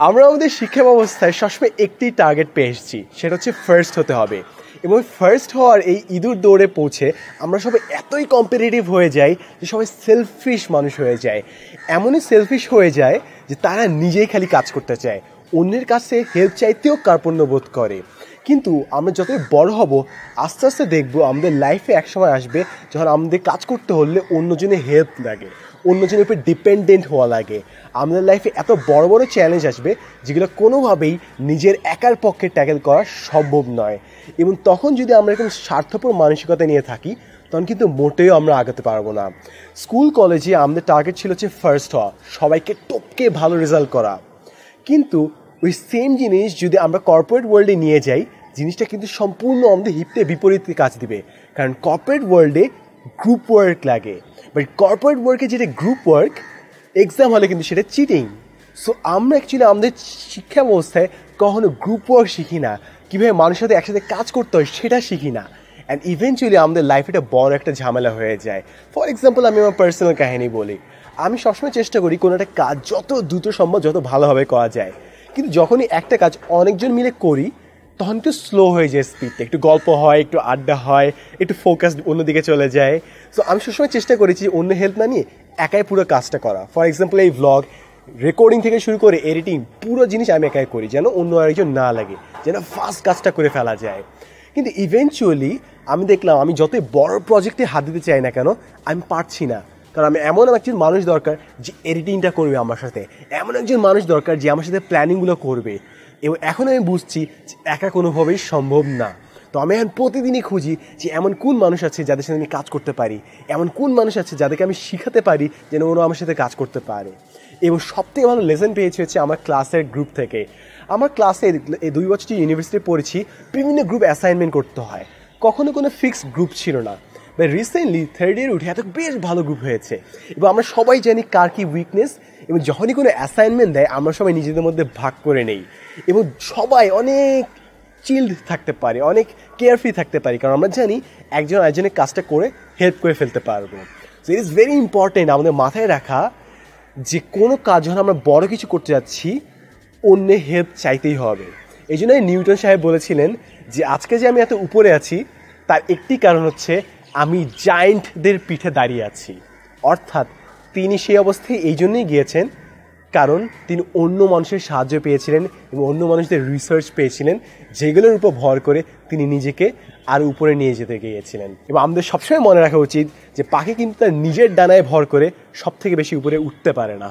আমরা আমাদের শিক্ষা ব্যবস্থায় সবসময় একটি টার্গেট পেয়ে এসেছি, সেটা হচ্ছে ফার্স্ট হতে হবে। এবং ফার্স্ট হওয়ার এই ইঁদুর দৌড়ে পৌঁছে আমরা সবাই এতই কম্পিটিটিভ হয়ে যাই যে সবাই সেলফিশ মানুষ হয়ে যায়। এমনই সেলফিশ হয়ে যায় যে তারা নিজেই খালি কাজ করতে চায়, অন্যের কাছে হেল্প চাইতেও কার্পণ্য বোধ করে। কিন্তু আমরা যতই বড় হব আস্তে আস্তে দেখবো আমাদের লাইফে একসময় আসবে যখন আমাদের কাজ করতে হলে অন্যজনের হেল্প লাগে, অন্যজনের উপর ডিপেন্ডেন্ট হওয়া লাগে। আমাদের লাইফে এত বড় বড় চ্যালেঞ্জ আসবে যেগুলো কোনোভাবেই নিজের একার পক্ষে ট্যাকেল করা সম্ভব নয়। এবং তখন যদি আমরা এরকম স্বার্থপর মানসিকতা নিয়ে থাকি তখন কিন্তু মোটেও আমরা আগাতে পারবো না। স্কুল কলেজে আমাদের টার্গেট ছিল হচ্ছে ফার্স্ট হওয়া, সবাইকে টপকে ভালো রেজাল্ট করা। কিন্তু ওই সেম জিনিস যদি আমরা কর্পোরেট ওয়ার্ল্ডে নিয়ে যাই, জিনিসটা কিন্তু সম্পূর্ণ আমাদের হিতে বিপরীত কাজ দিবে। কারণ কর্পোরেট ওয়ার্ল্ডে গ্রুপ ওয়ার্ক লাগে, বাট কর্পোরেট ওয়ার্কে যেটা গ্রুপ ওয়ার্ক, এক্সাম হলে কিন্তু সেটা চিটিং। সো আমরা অ্যাকচুয়ালি আমাদের শিক্ষা ব্যবস্থায় কখনো গ্রুপ ওয়ার্ক শিখি না, কীভাবে মানুষের সাথে একসাথে কাজ করতে হয় সেটা শিখি না। অ্যান্ড ইভেনচুয়ালি আমাদের লাইফে এটা বড় একটা ঝামেলা হয়ে যায়। ফর এক্সাম্পল, আমি আমার পার্সোনাল কাহিনী বলি। আমি সবসময় চেষ্টা করি কোনো একটা কাজ যত দ্রুত সম্ভব যত ভালোভাবে করা যায়, কিন্তু যখনই একটা কাজ অনেকজন মিলে করি তখন একটু স্লো হয়ে যায় স্পিডটা, একটু গল্প হয়, একটু আড্ডা হয়, একটু ফোকাস অন্যদিকে চলে যায়। সো আমি সবসময় চেষ্টা করেছি অন্য হেল্প না নিয়ে একাই পুরো কাজটা করা। ফর এক্সাম্পল, এই ভ্লগ রেকর্ডিং থেকে শুরু করে এডিটিং পুরো জিনিস আমি একাই করি, যেন অন্য আরেকজন না লাগে, যেন ফাস্ট কাজটা করে ফেলা যায়। কিন্তু ইভেনচুয়ালি আমি দেখলাম আমি যতই বড় প্রজেক্টে হাত দিতে চাই না কেন আমি পারছি না। কারণ আমি এমন একজন মানুষ দরকার যে এডিটিংটা করবে আমার সাথে, এমন একজন মানুষ দরকার যে আমার সাথে প্ল্যানিংগুলো করবে। এবং এখন আমি বুঝছি যে একা কোনোভাবেই সম্ভব না। তো আমি এখন প্রতিদিনই খুঁজি যে এমন কোন মানুষ আছে যাদের সাথে আমি কাজ করতে পারি, এমন কোন মানুষ আছে যাদেরকে আমি শিখাতে পারি যেন ওরা আমার সাথে কাজ করতে পারে। এবং সবথেকে ভালো লেসন পেয়েছি হচ্ছে আমার ক্লাসের গ্রুপ থেকে। আমার ক্লাসে এই 2 বছর যে ইউনিভার্সিটি পড়েছি, বিভিন্ন গ্রুপ অ্যাসাইনমেন্ট করতে হয়, কখনো কোনো ফিক্সড গ্রুপ ছিল না। বাট রিসেন্টলি থার্ড ইয়ার উঠে এত বেশ ভালো গ্রুপ হয়েছে এবং আমরা সবাই জানি কার কী উইকনেস, এবং যখনই কোনো অ্যাসাইনমেন্ট দেয় আমরা সবাই নিজেদের মধ্যে ভাগ করে নেই এবং সবাই অনেক চিল্ড থাকতে পারে, অনেক কেয়ারফ্রি থাকতে পারি, কারণ আমরা জানি একজন আরেকজনের কাজটা করে হেল্প করে ফেলতে পারবো। So it is very important আমাদের মাথায় রাখা যে কোনো কাজ যখন আমরা বড় কিছু করতে যাচ্ছি অন্যের হেল্প চাইতেই হবে। এই জন্যই নিউটন সাহেব বলেছিলেন যে আজকে যে আমি এত উপরে আছি তার একটি কারণ হচ্ছে আমি জায়ান্টদের পিঠে দাঁড়িয়ে আছি। অর্থাৎ তিনি সেই অবস্থায় এই জন্যই গিয়েছেন কারণ তিনি অন্য মানুষের সাহায্য পেয়েছিলেন এবং অন্য মানুষদের রিসার্চ পেয়েছিলেন, যেগুলোর উপর ভর করে তিনি নিজেকে আরও উপরে নিয়ে যেতে গিয়েছিলেন। এবং আমাদের সবসময় মনে রাখা উচিত যে পাখি কিন্তু তার নিজের ডানায় ভর করে সব থেকে বেশি উপরে উঠতে পারে না।